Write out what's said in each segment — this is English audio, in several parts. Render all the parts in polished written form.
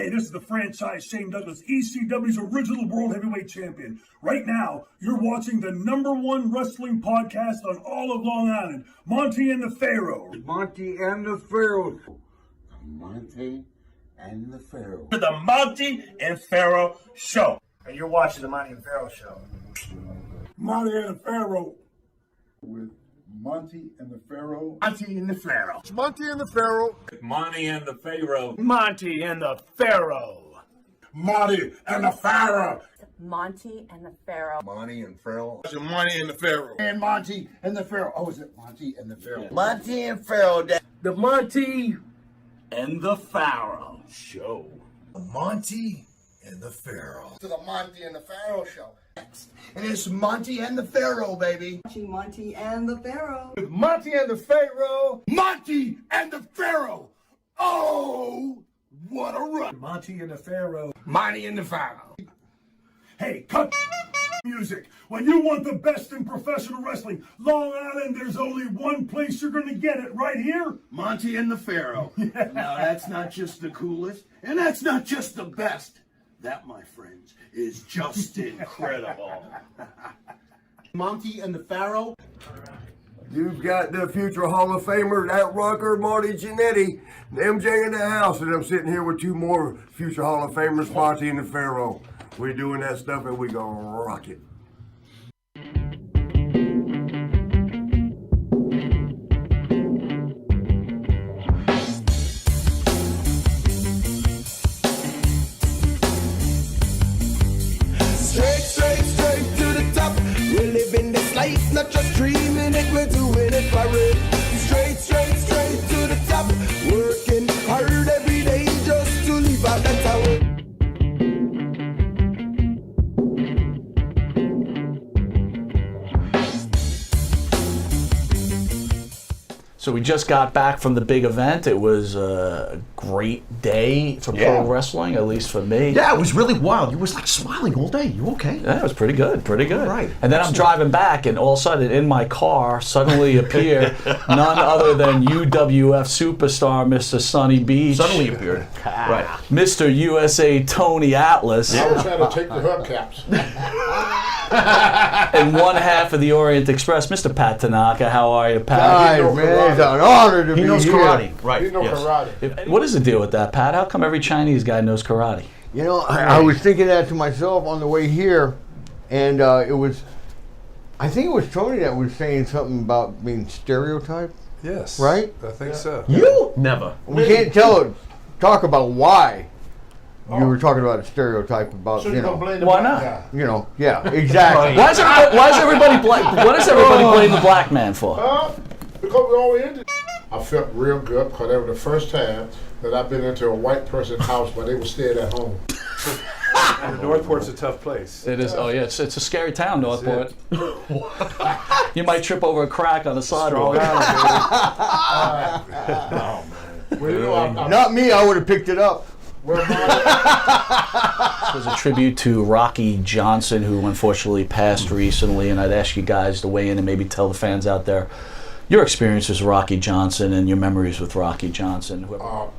Hey, this is the franchise Shane Douglas, ECW's original World Heavyweight Champion. Right now, you're watching the #1 wrestling podcast on all of Long Island, Monte and the Pharaoh. Monte and the Pharaoh. Monte and the Pharaoh. To the Monte and Pharaoh Show. And you're watching the Monte and Pharaoh Show. Monte and the Pharaoh. With Monte and the Pharaoh. Monte and the Pharaoh. It's Monte and the Pharaoh. Monte and the Pharaoh. Monte and the Pharaoh. Monte and the Pharaoh. Monte and the Pharaoh. Monte and Pharaoh. It's Monte and the Pharaoh. And Monte and the Pharaoh. Oh, is it Monte and the Pharaoh? Monte and Pharaoh. The Monte and the Pharaoh Show. Monte and the Pharaoh. To the Monte and the Pharaoh Show. And it's Monte and the Pharaoh, baby. Monte and the Pharaoh. With Monte and the Pharaoh. Monte and the Pharaoh. Oh, what a run. Monte and the Pharaoh. Monte and the Pharaoh. Hey, cut music. When you want the best in professional wrestling, Long Island, there's only one place you're going to get it, right here. Monte and the Pharaoh. Now, that's not just the coolest, and that's not just the best. That, my friends, is just incredible. Monte and the Pharaoh. You've got the future Hall of Famer, that rocker, Marty Jannetty, MJ in the house, and I'm sitting here with two more future Hall of Famers, Monte and the Pharaoh. We're doing that stuff and we're gonna rock it. Straight to the top. We're living this life, not just dreaming it, we're doing it for real. Straight to the top. Working hard every day just to leave out that tower. So we just got back from the big event. It was a great day for pro wrestling, at least for me. Yeah, it was really wild. You was like smiling all day. You okay? Yeah, it was pretty good, pretty good. Right. And then I'm driving back, and all of a sudden, in my car, suddenly appear none other than UWF superstar Mr. Sonny Beach. Suddenly appeared. Right. Mr. USA Tony Atlas. I was trying to take the hubcaps. And one half of the Orient Express, Mr. Pat Tanaka. How are you, Pat? Hi, man. It's an honor to be here. He knows karate. Right. He knows karate. What is the deal with that, Pat? How come every Chinese guy knows karate? You know, I was thinking that to myself on the way here, and I think it was Tony that was saying something about being stereotyped. Yes. Right? I think so. You? Never. We can't talk about why you were talking about a stereotype about, So you know. Why not? You know, yeah, exactly. Why is everybody what does everybody blame the black man for? Because we always ended. I felt real good because that was the first time that I've been into a white person's house where they were staying at home. And Northport's a tough place. It is. Oh yeah, it's a scary town, Northport. You might trip over a crack on the sidewalk. Oh, man. Well, you know, Not me, I would have picked it up. Well, It was a tribute to Rocky Johnson, who unfortunately passed recently, and I'd ask you guys to weigh in and maybe tell the fans out there your experiences with Rocky Johnson and your memories with Rocky Johnson.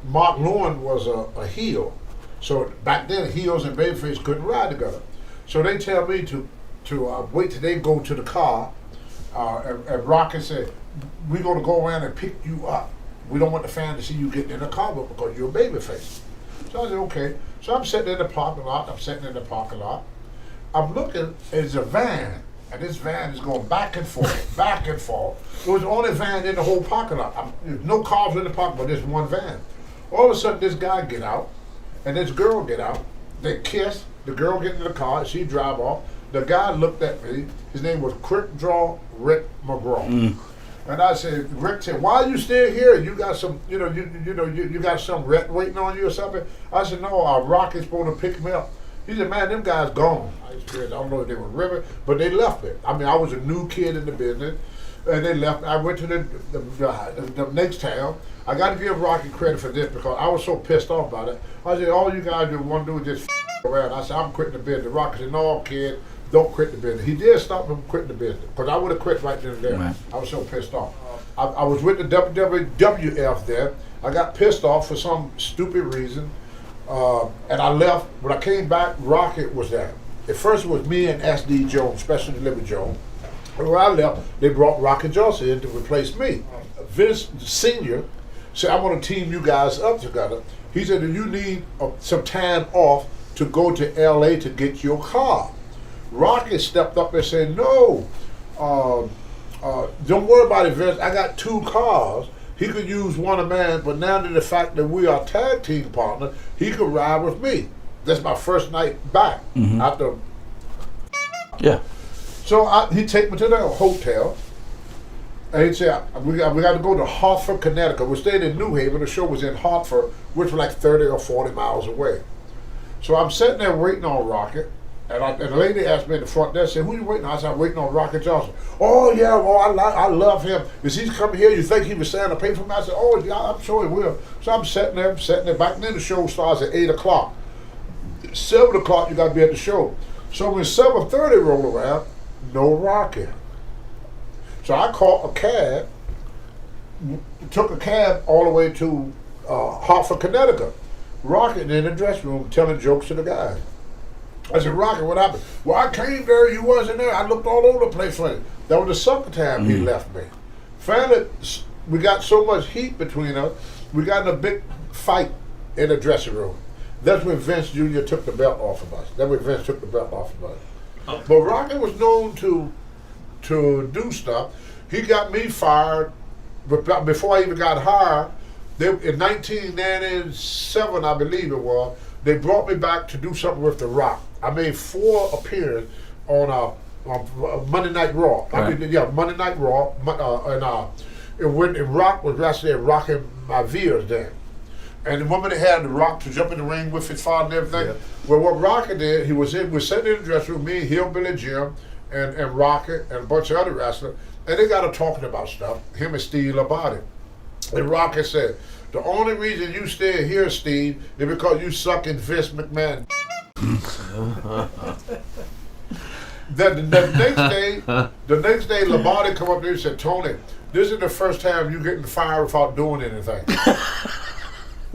Mark Lewin was a heel. So back then, heels and babyface couldn't ride together. So they tell me to wait till they go to the car, and Rocky said, we're going to go around and pick you up. We don't want the fans to see you getting in the car because you're a babyface. So I said, okay. So I'm sitting in the parking lot. I'm looking, there's a van, and this van is going back and forth, back and forth. It was the only van in the whole parking lot. There's no cars in the parking lot, but there's one van. All of a sudden, this guy get out, and this girl get out. They kiss. The girl get in the car. She drive off. The guy looked at me. His name was Quick Draw Rick McGraw. And I said, Rick said, why are you still here? You got some, you got some ret waiting on you or something? I said, no, Rocky's supposed to pick me up. He said, man, them guys gone. I don't know if they were river, but they left me. I mean, I was a new kid in the business, and they left. I went to the next town. I got to give Rocky credit for this because I was so pissed off about it. I said, all you guys want to do is just around. I said, I'm quitting the business. Rocky said, no, kid. Don't quit the business. He did stop him from quitting the business because I would have quit right then and there. Right. I was so pissed off. I was with the WWF there. I got pissed off for some stupid reason. And I left. When I came back, Rocket was there. At first, it was me and S.D. Jones, Special Delivery Jones. And when I left, they brought Rocket Johnson in to replace me. Vince Sr. said, I want to team you guys up together. He said, you need some time off to go to L.A. to get your car. Rocket stepped up and said, no, don't worry about it, Vince. I got 2 cars. He could use one of mine, but now that the fact that we are tag team partners, he could ride with me. That's my first night back after. Yeah. So he take me to the hotel, and he said, we got to go to Hartford, Connecticut. We stayed in New Haven. The show was in Hartford, which was like 30 or 40 miles away. So I'm sitting there waiting on Rocket, and the lady asked me at the front desk, said, who you waiting on? I said, I'm waiting on Rocket Johnson. Oh, yeah, well, I love him. Is he coming here? You think he was saying to pay for me? I said, oh, yeah, I'm sure he will. So I'm sitting there. Back then the show starts at 8 o'clock. 7 o'clock, you got to be at the show. So when 7:30 rolled around, no Rocket. So I called a cab, took a cab all the way to Hartford, Connecticut. Rocket in the dressing room telling jokes to the guys. I said, Rocket, what happened? Well, I came there, you wasn't there. I looked all over the place for you. That was the second time he left me. Finally, we got so much heat between us, we got in a big fight in the dressing room. That's when Vince Jr. took the belt off of us. That's when Vince took the belt off of us. But Rocket was known to do stuff. He got me fired before I even got hired. In 1997, I believe it was, they brought me back to do something with The Rock. I made 4 appearances on Monday Night Raw. Right. Monday Night Raw. And when Rock was wrestling, rocking my Veers then. And the woman that had The Rock to jump in the ring with his father and everything. Yeah. Well, what Rocket did, we were sitting in the dressing room, me, Hillbilly Jim, and Rocket, and a bunch of other wrestlers, and they got to talking about stuff, him and Steve Labonte. And Rocket said, the only reason you still here, Steve, is because you suck in Vince McMahon. The next day, Labonte come up there and said, Tony, this is the first time you getting fired without doing anything.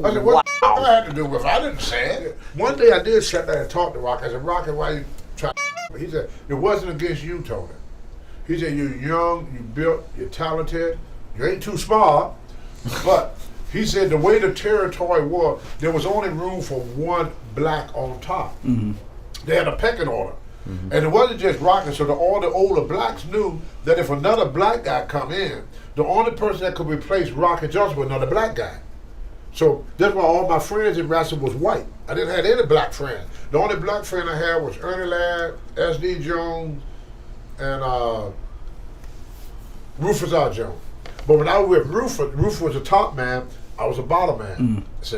I said, what the I had to do with it? I didn't say it. One day I did sit there and talk to Rocket. I said, Rocket, why you trying to? He said, it wasn't against you, Tony. He said, you're young, you built, you're talented, you ain't too smart, but he said the way the territory was, there was only room for one black on top. They had a pecking order. And it wasn't just Rocket, so all the older blacks knew that if another black guy come in, the only person that could replace Rocket Johnson was another black guy. So that's why all my friends in wrestling was white. I didn't have any black friends. The only black friend I had was Ernie Ladd, S.D. Jones, and Rufus R. Jones. But when I was with Rufus was the top man, I was a bottom man. See?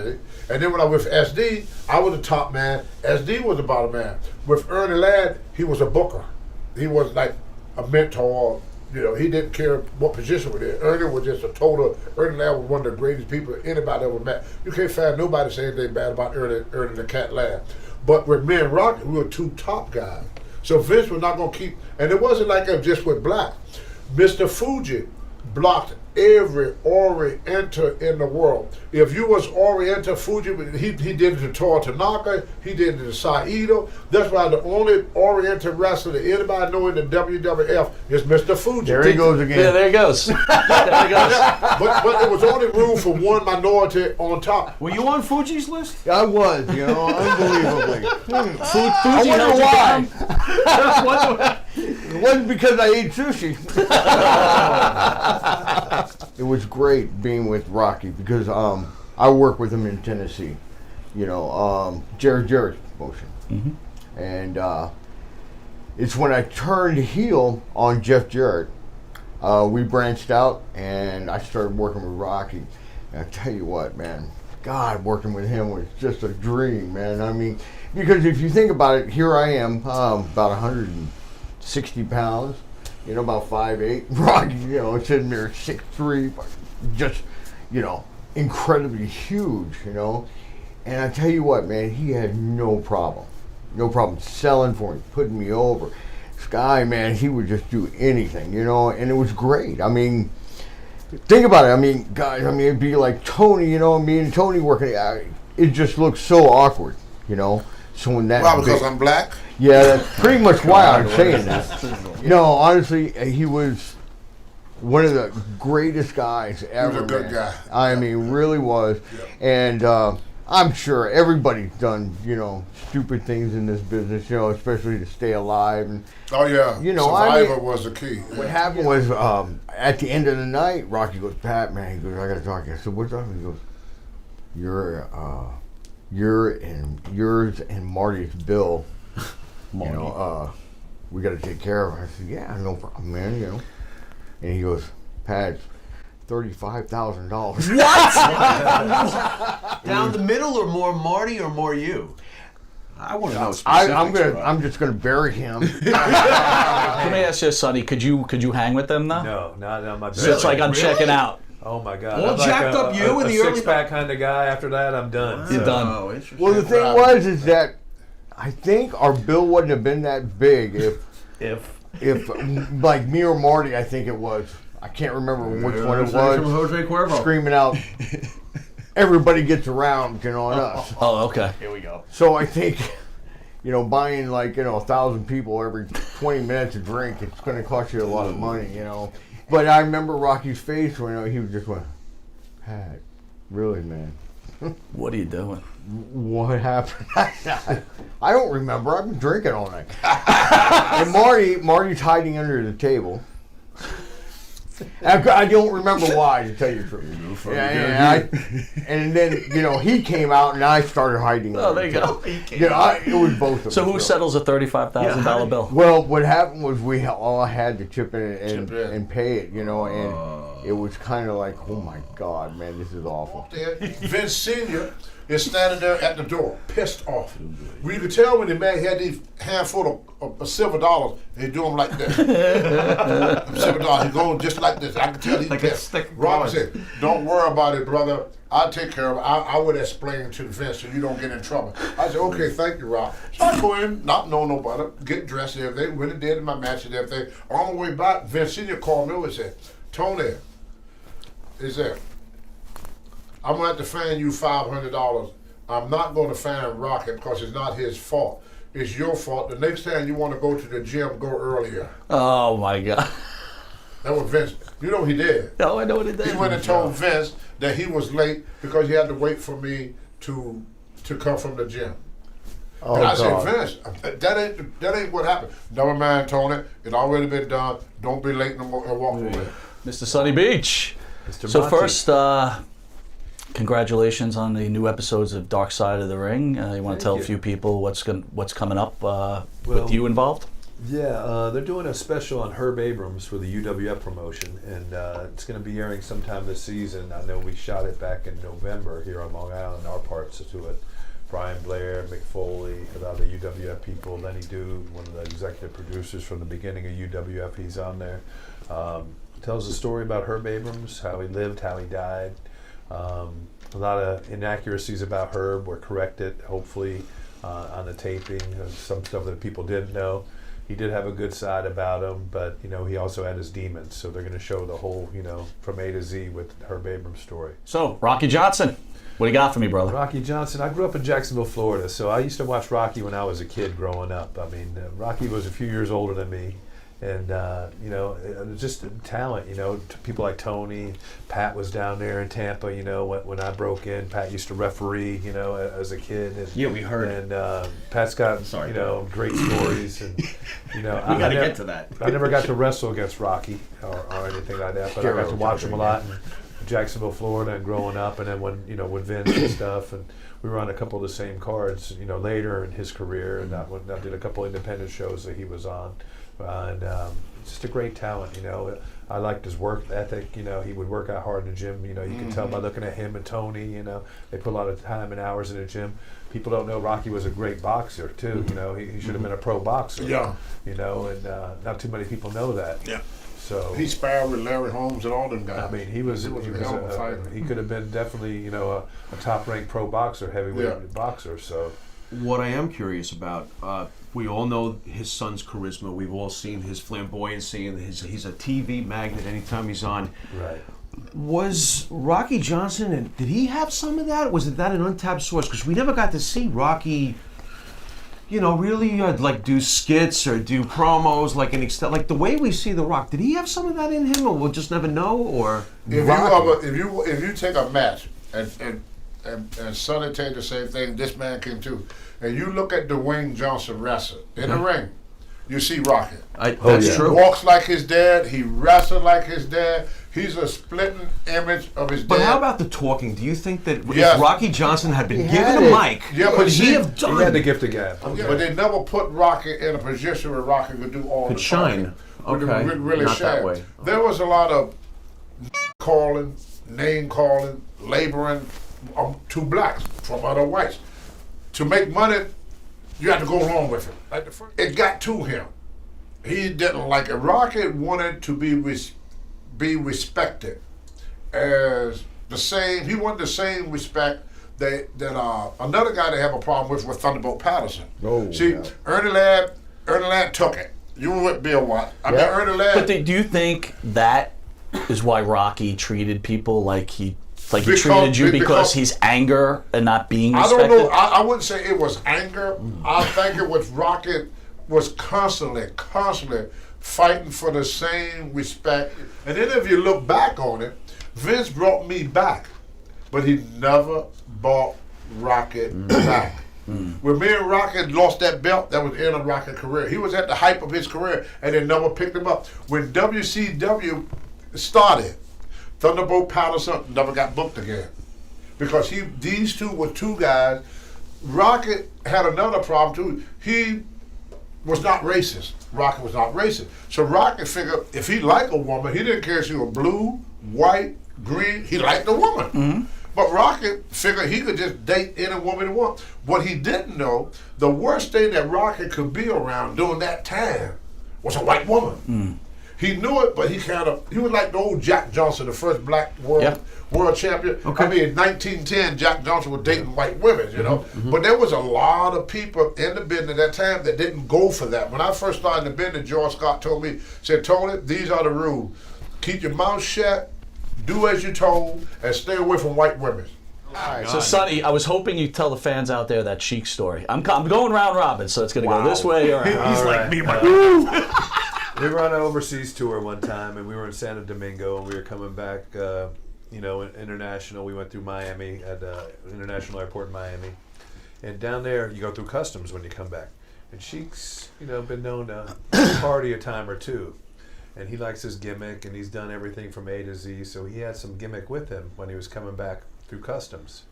And then when I was with S.D., I was the top man, S.D. was the bottom man. With Ernie Ladd, he was a booker. He was like a mentor. You know, he didn't care what position we did. Ernie was just Ernie Ladd was one of the greatest people anybody ever met. You can't find nobody saying anything bad about Ernie the Cat Ladd. But with me and Rocket, we were 2 top guys. So Vince was not going to keep, and it wasn't like it just with black. Mr. Fuji blocked every Oriental in the world. If you was Oriental Fuji, he did it to Tora Tanaka, he did it to Saito. That's why the only Oriental wrestler that anybody know in the WWF is Mr. Fuji. There he goes again. Yeah, there he goes. There he goes. But there was only room for one minority on top. Were you on Fuji's list? I was, unbelievably. I wonder why. It wasn't because I ate sushi. It was great being with Rocky because I worked with him in Tennessee. Jarrett's promotion. And it's when I turned heel on Jeff Jarrett, we branched out and I started working with Rocky. And I tell you what, man, God, working with him was just a dream, man. I mean, because if you think about it, here I am, about 160 pounds, about 5'8". Rocky, sitting there 6'3", just, incredibly huge, And I tell you what, man, he had no problem selling for me, putting me over. This guy, man, he would just do anything, and it was great. I mean, think about it. I mean, guys, it'd be like Tony, me and Tony working. it just looks so awkward, you know. So when that because I'm black? Yeah, that's pretty much why I'm saying this. You know, honestly, he was one of the greatest guys ever. He was a good man. guy. I mean, really was. And I'm sure everybody's done, you know, stupid things in this business, you know, especially to stay alive. And, Oh, yeah. you know, Survivor was the key. What happened was at the end of the night, Rocky goes, Pat, man, he goes, I got to talk to you. I said, what's up? He goes, yours and Marty's bill, you know, we got to take care of it. I said, yeah, no problem, man, you know. And he goes, Pat, $35,000. What? Down the middle, or more Marty, or more you? I want to know I'm just gonna bury him. Let me ask you, Sonny. Could you hang with them though? No, not on my. So it's like I'm checking out. Oh my God! All I'm like jacked up you in the early six-pack kind of guy. After that, I'm done. You're done. Oh, interesting. Well, the thing was is that I think our bill wouldn't have been that big if like me or Marty, I think it was. I can't remember which one it was. Jose Cuervo. Screaming out, everybody gets around, you know, on us. Oh, okay. Here we go. So I think, you know, buying like, you know, 1,000 people every 20 minutes a drink, it's going to cost you a lot of money, you know. But I remember Rocky's face when he was just went, Pat, really, man? What are you doing? What happened? I don't remember. I've been drinking all night. And Marty's hiding under the table. I don't remember why, to tell you the truth. And then, you know, he came out and I started hiding. Oh, there you go. You know, it was both of us. So who settles a $35,000 bill? Well, what happened was we all had to chip in and pay it, you know, and it was kind of like, oh my God, man, this is awful. Vince Sr. is standing there at the door, pissed off. Well, you could tell when the man had these handful of silver dollars, they do them like this. Silver dollars, he goes just like this. I can tell he's pissed. Robert said, don't worry about it, brother. I'll take care of it. I would explain to Vince so you don't get in trouble. I said, okay, thank you, Rob. So I go in, not know nobody, get dressed and everything, went and did my match and everything. On the way back, Vince Sr. called me over and said, Tony, is there? I'm going to have to fine you $500. I'm not going to fine Rocket because it's not his fault. It's your fault. The next time you want to go to the gym, go earlier. Oh, my God. That was Vince. You know what he did? Oh, I know what he did. He went and told Vince that he was late because he had to wait for me to come from the gym. Oh, and I God. said, Vince, that ain't what happened. Never mind, Tony. It already been done. Don't be late no more and walk away. Mr. Sunny Beach. Mr. So Monte. first, congratulations on the new episodes of Dark Side of the Ring. You want to tell a few people what's coming up with you involved? Yeah, they're doing a special on Herb Abrams for the UWF promotion, and it's going to be airing sometime this season. I know we shot it back in November here on Long Island, our parts to it. Brian Blair, Mick Foley, a lot of the UWF people, Lenny Dude, one of the executive producers from the beginning of UWF, he's on there. Tells a story about Herb Abrams, how he lived, how he died. A lot of inaccuracies about Herb were corrected, hopefully, on the taping. Some stuff that people didn't know. He did have a good side about him, but you know he also had his demons. So they're going to show the whole, you know, from A to Z with Herb Abrams' story. So Rocky Johnson, what do you got for me, brother? Rocky Johnson. I grew up in Jacksonville, Florida, so I used to watch Rocky when I was a kid growing up. I mean, Rocky was a few years older than me. And, you know, just talent, you know, people like Tony. Pat was down there in Tampa, you know, when I broke in. Pat used to referee, you know, as a kid. And, yeah, we heard. And Pat's got, you know, great stories. And, you know, we got to get to that. I never got to wrestle against Rocky or anything like that, but I got to watch him a lot in Jacksonville, Florida, and growing up. And then when, you know, with Vince and stuff. And we were on a couple of the same cards, you know, later in his career. And I did a couple of independent shows that he was on. And just a great talent, you know. I liked his work ethic, you know. He would work out hard in the gym, you know. You can tell by looking at him and Tony, you know. They put a lot of time and hours in the gym. People don't know Rocky was a great boxer, too, you know. He should have been a pro boxer, you know, and not too many people know that. Yeah. So he sparred with Larry Holmes and all them guys. I mean, he could have been definitely, you know, a top-ranked pro boxer, heavyweight boxer, so. What I am curious about, we all know his son's charisma. We've all seen his flamboyancy, and he's a TV magnet anytime he's on. Right. Was Rocky Johnson, and did he have some of that? Was it that an untapped source? Because we never got to see Rocky, really like do skits or do promos like an extent, like the way we see The Rock. Did he have some of that in him, or we'll just never know? Or if you take a match and Sonny take the same thing, this man can too, and you look at Dwayne Johnson wrestle in the ring, you see Rocky. That's true. He walks like his dad. He wrestles like his dad. He's a splitting image of his dad. But how about the talking? Do you think that Yes. if Rocky Johnson had been given a mic, but he have done? He had the gift of gab. Yeah, but they never put Rocky in a position where Rocky could do all Could the shine. talking. Okay. Really Not that shine. way. There was a lot of calling, name calling, laboring to blacks from other whites. To make money, you had to go along with it. It got to him. He didn't like it. Rocky wanted to be respected as the same. He wanted the same respect that another guy they have a problem with was Thunderbolt Patterson. See, yeah. Ernie Ladd took it. You were with Bill Watt. I mean, Ernie Ladd. But do you think that is why Rocky treated people like he treated you because he's anger and not being respected? I don't know. I wouldn't say it was anger. I think it was Rocky was constantly fighting for the same respect. And then if you look back on it, Vince brought me back, but he never brought Rocky back. When me and Rocky lost that belt, that was the end of Rocky's career. He was at the hype of his career, and they never picked him up. When WCW started, Thunderbolt Patterson never got booked again because these two were two guys. Rocky had another problem too. He was not racist. Rocky was not racist. So Rocky figured if he liked a woman, he didn't care if she was blue, white, green. He liked the woman. But Rocky figured he could just date any woman he wanted. What he didn't know, the worst thing that Rocky could be around during that time was a white woman. He knew it, but he was like the old Jack Johnson, the first black world champion. Okay. I mean, in 1910, Jack Johnson was dating white women, you know. But there was a lot of people in the business at that time that didn't go for that. When I first started in the business, George Scott told me, Tony, these are the rules. Keep your mouth shut, do as you're told, and stay away from white women. So, Sonny, I was hoping you'd tell the fans out there that Sheik story. I'm going round robin, so it's going to go this way or He's like me, We were on an overseas tour one time, and we were in Santo Domingo, and we were coming back, international. We went through Miami at International Airport in Miami. And down there, you go through customs when you come back. And Sheik's, been known to party a time or two. And he likes his gimmick, and he's done everything from A to Z, so he had some gimmick with him when he was coming back through customs.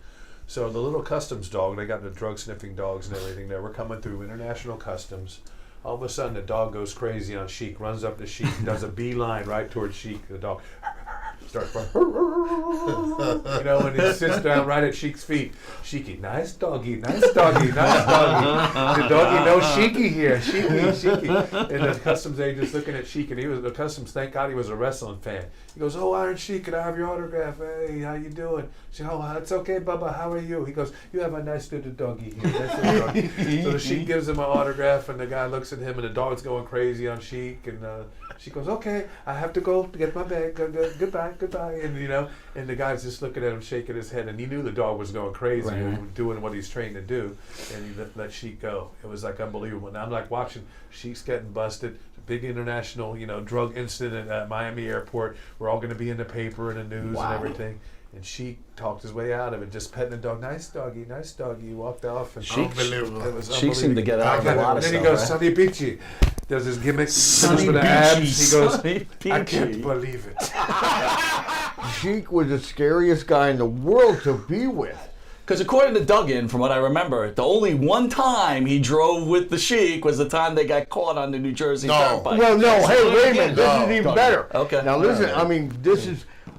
So the little customs dog, they got the drug-sniffing dogs and everything there. We're coming through international customs. All of a sudden, the dog goes crazy on Sheik, runs up to Sheik, does a beeline right towards Sheik. The dog starts going, and he sits down right at Sheik's feet. Sheiky, nice doggy, nice doggy, nice doggy. The doggy knows Sheiky here, Sheiky. And the customs agent's looking at Sheik, and the customs, thank God he was a wrestling fan. He goes, oh, Iron Sheik, can I have your autograph? Hey, how you doing? She goes, oh, it's okay, Bubba, how are you? He goes, you have a nice little doggy here. Nice little doggy. So the Sheik gives him an autograph, and the guy looks at him, and the dog's going crazy on Sheik, and she goes, okay, I have to go to get my bag. Goodbye. And the guy's just looking at him, shaking his head, and he knew the dog was going crazy, doing what he's trained to do, and he let Sheik go. It was like unbelievable. And I'm like watching Sheik's getting busted. Big international, drug incident at Miami airport. We're all going to be in the paper and the news and everything. And Sheik talked his way out of it, just petting the dog. Nice doggy. He walked off. And Sheik seemed to get out of a lot of stuff. And then he goes, Sonny Beachy. Does his gimmick. Sonny with the abs. He goes, Beachy. I can't believe it. Sheik was the scariest guy in the world to be with. Because according to Duggan, from what I remember, the only one time he drove with the Sheik was the time they got caught on the New Jersey Turnpike. Well, no, hey, wait a minute. This is even better. Okay. Now listen, I mean,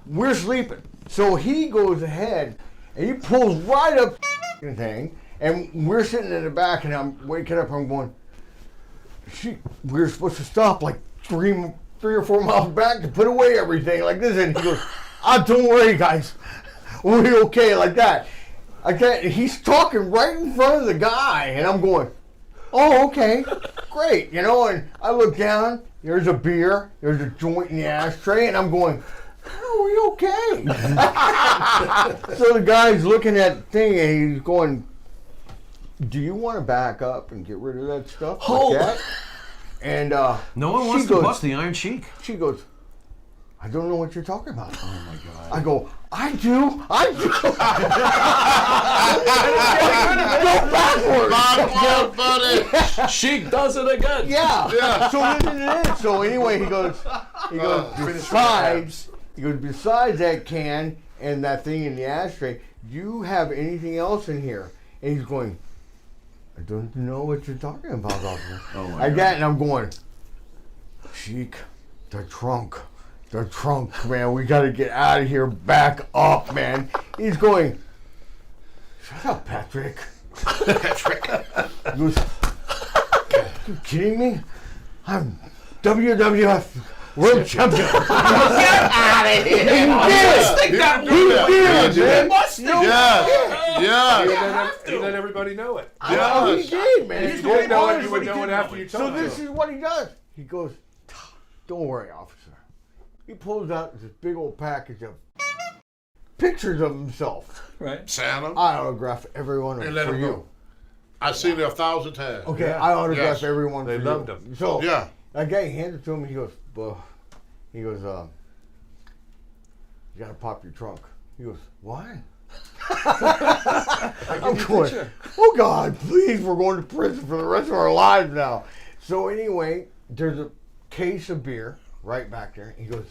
we're sleeping. So he goes ahead and he pulls right up the thing, and we're sitting in the back, and I'm waking up, I'm going, we're supposed to stop like 3 or 4 miles back to put away everything like this. And he goes, don't worry, guys. We'll be okay like that. He's talking right in front of the guy, and I'm going, oh, okay, great, and I look down, there's a beer, there's a joint in the ashtray, and I'm going, Are we okay? So the guy's looking at the thing and he's going, do you want to back up and get rid of that stuff? Oh. Like that? And No one wants to bust the Iron Sheik. she goes, I don't know what you're talking about. Oh my God. I go, I do. Go backwards. Sheik does it again. Yeah. So anyway, he goes, besides that can and that thing in the ashtray, do you have anything else in here? And he's going, I don't know what you're talking about, officer. I got it, and I'm going, Sheik, the trunk, man. We got to get out of here. Back up, man. He's going, shut up, Patrick. He goes, are you kidding me? I'm WWF World Champion. Get out of here. He He let everybody know it. He did, man. If you didn't know it, you would know it after you told So him. this is what he does. He goes, don't worry, officer. He pulls out this big old package of pictures of himself. Right. Santa. I autograph every one of And them let for him you. know. I've seen it 1,000 times. Okay, Yeah. I autograph Yes. every one. They for loved you. him. So Yeah. that guy hands it to him. He goes, you gotta pop your trunk. He goes, why? I'm going, oh God, please, we're going to prison for the rest of our lives now. So anyway, there's a case of beer right back there. He goes,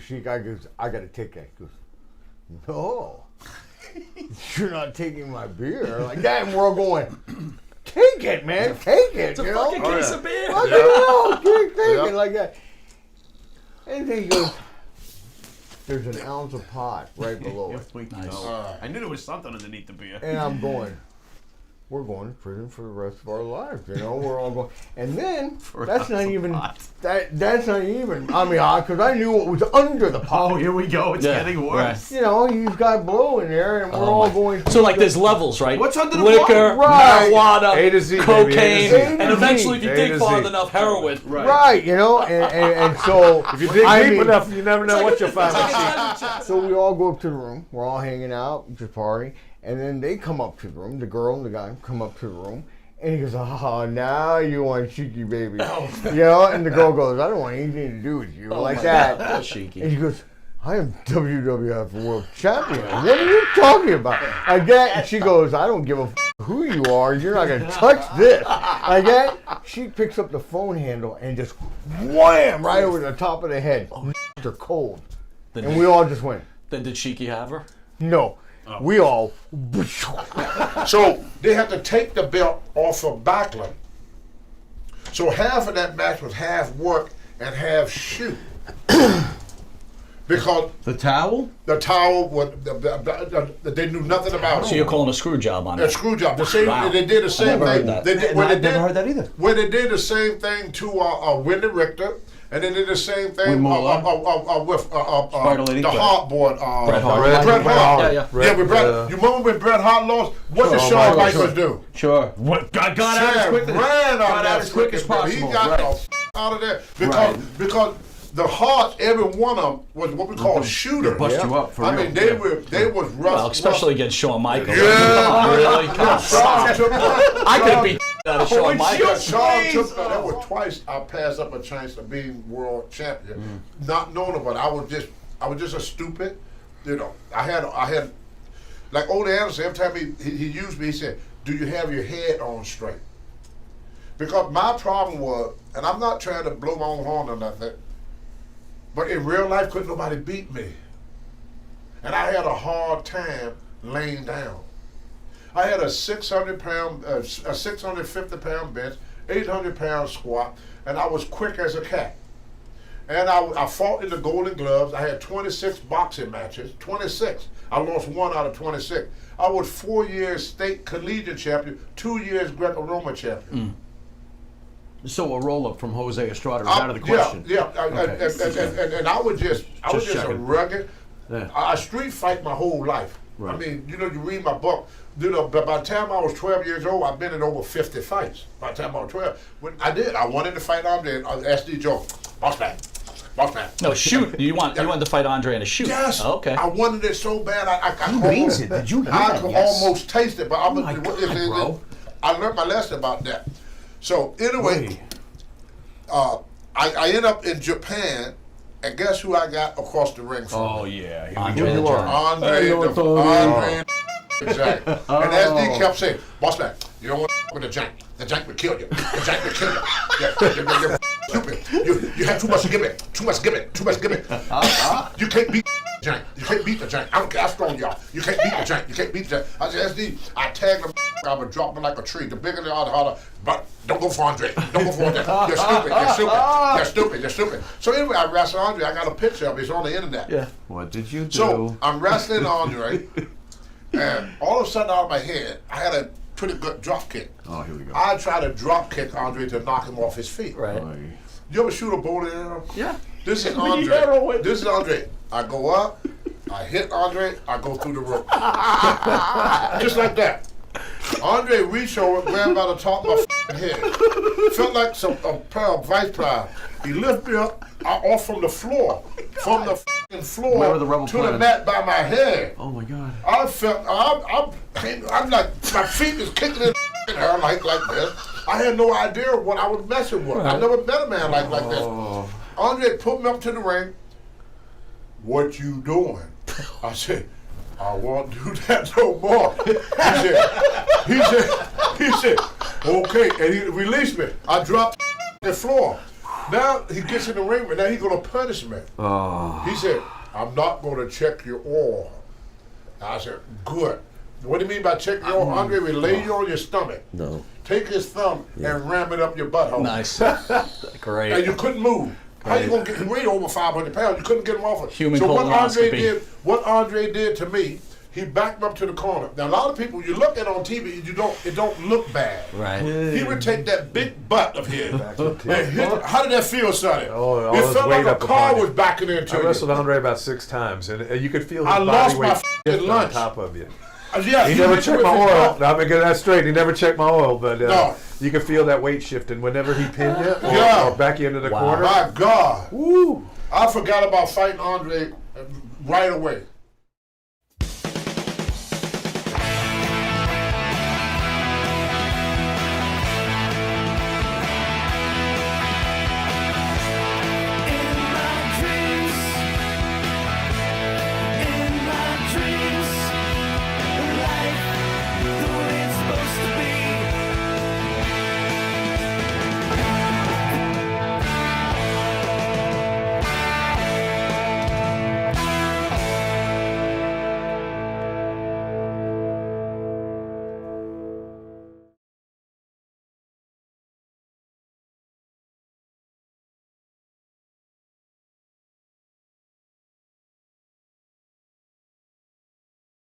Sheik, I gotta take that. He goes, no, you're not taking my beer. Like that, and we're all going, take it, man, take it. It's a fucking case of beer. Take it like that. And then he goes, there's an ounce of pot right below it. Nice. I knew there was something underneath the beer. And I'm going, we're going to prison for the rest of our lives. We're all going. And then, that's not even, that's not even, because I knew what was under the pot. Oh, here we go. It's getting worse. Right. He's got blow in there, and we're all going. So like there's levels, right? What's under the liquor, Right. marijuana, A to Z, baby, cocaine, A to Z. and eventually if you A dig to far Z. enough, heroin. Right, and so. If you dig deep enough, you never know what you'll find. So we all go up to the room. We're all hanging out, just party. And then they come up to the room. The girl and the guy come up to the room. And he goes, oh, now you want cheeky baby. And the girl goes, I don't want anything to do with you. Like that. That's cheeky. And she goes, I am WWF World Champion. What are you talking about? Like that. And she goes, I don't give a who you are. You're not going to touch this. Like that. She picks up the phone handle and just wham right over the top of the head. They're cold. And we all just went. Then did Cheeky have her? No. We all. So they had to take the belt off of Backlund. So half of that match was half work and half shoot. Because The towel? the towel was, they knew nothing about it. So you're calling a screw job on A it? screw job. The same. Wow. They did the same never heard thing. that. They did, I've never heard that either. When they did the same thing to Wendy Richter, and they did the same thing with Sparkle-Lady the Clip. Hart board. Bret Hart. Bret Hart. Yeah. With Bret. You remember when Bret Hart lost? What did Shawn Michaels do? Sure. What got out as quick Ran got out as quick as He possible. got the out of there because the Harts, every one of them was what we call shooters. Bust you up for I real. mean, they was rough. Well, especially against Shawn Michaels. Yeah. Come on, really? Come on. Shawn took I could have beat out of Shawn Michaels. Shawn took that was twice I passed up a chance of being world champion, not knowing about it. I was just a stupid, I had like Ole Anderson. Every time he used me, he said, "Do you have your head on straight?" Because my problem was, and I'm not trying to blow my own horn or nothing, but in real life, couldn't nobody beat me, and I had a hard time laying down. I had a 650-pound bench, 800-pound squat, and I was quick as a cat. And I fought in the Golden Gloves. I had 26 boxing matches, 26. I lost 1 out of 26. I was 4 years state collegiate champion, 2 years Greco-Roman champion. So a roll up from Jose Estrada is out of the question. Yeah. And I was just a checking. rugged. Yeah. I street fight my whole life. Right. I mean, you read my book. But by the time I was 12 years old, I've been in over 50 fights. By the time I was 12, I won in the fight. I'm there. SD Joe, boss man. boss man. No, shoot. You wanted to fight Andre in a shoot. Yes. Oh, okay. I wanted it so bad. I means it. Did you hear I that? could Yes. almost taste it, but Oh my God, bro. I learned my lesson about that. So anyway, I end up in Japan, and guess who I got across the ring from? Oh yeah. Andre the Giant. Andre, exactly. And SD kept saying, boss man, you don't want to with the jank. The jank will kill you. The jank will kill you. You're stupid. You have too much gimmick. Too much gimmick. Too much gimmick. You can't beat the jank. You can't beat the jank. I don't care how strong you are. You can't beat the jank. You can't beat the jank. I said, SD, I tagged him. I would drop him like a tree. The bigger they are, the harder. But don't go for Andre. Don't go for Andre. You're stupid. You're stupid. You're stupid. You're stupid. So anyway, I wrestled Andre. I got a picture of it. It's on the internet. Yeah. What did you do? So I'm wrestling Andre, and all of a sudden out of my head, I had a pretty good drop kick. Oh, here we go. I tried to drop kick Andre to knock him off his feet. Right. You ever shoot a bowling arrow? Yeah. This is Andre. This is Andre. I go up, I hit Andre, I go through the rope. Just like that. Andre reached over, grabbed by the top of my head. Felt like a pair of vice pliers. He lifted me up off from the floor. From the floor Where were the rubber to the planted? mat by my head. Oh my God. I felt, I'm like, my feet is kicking in her like this. I had no idea what I was messing with. I never met a man like this. Andre put me up to the ring. What you doing? I said, I won't do that no more. He said, okay, and he released me. I dropped the floor. Now he gets in the ring, but now he's gonna punish me. He said, I'm not gonna check your oil. I said, good. What do you mean by check your oil? Andre will lay you on your stomach. No. Take his thumb and ram it up your butthole. Nice. Great. And you couldn't move. How you gonna get him way over 500 pounds? You couldn't get him off it. Human so colonoscopy. what Andre did to me, he backed me up to the corner. Now a lot of people, you look at it on TV, it don't look bad. Right. He would take that big butt of his and hit. How did that feel, Sonny? Oh, it felt like a car was backing into I you. wrestled Andre about 6 times, and you could feel his I body lost weight my shift on lunch. top of you. Yeah, He never checked my oil. oil. Now, I'm gonna get that straight. He never checked my oil, but No. you could feel that weight shifting whenever he pinned you or back you into the corner. My God. Woo! I forgot about fighting Andre right away.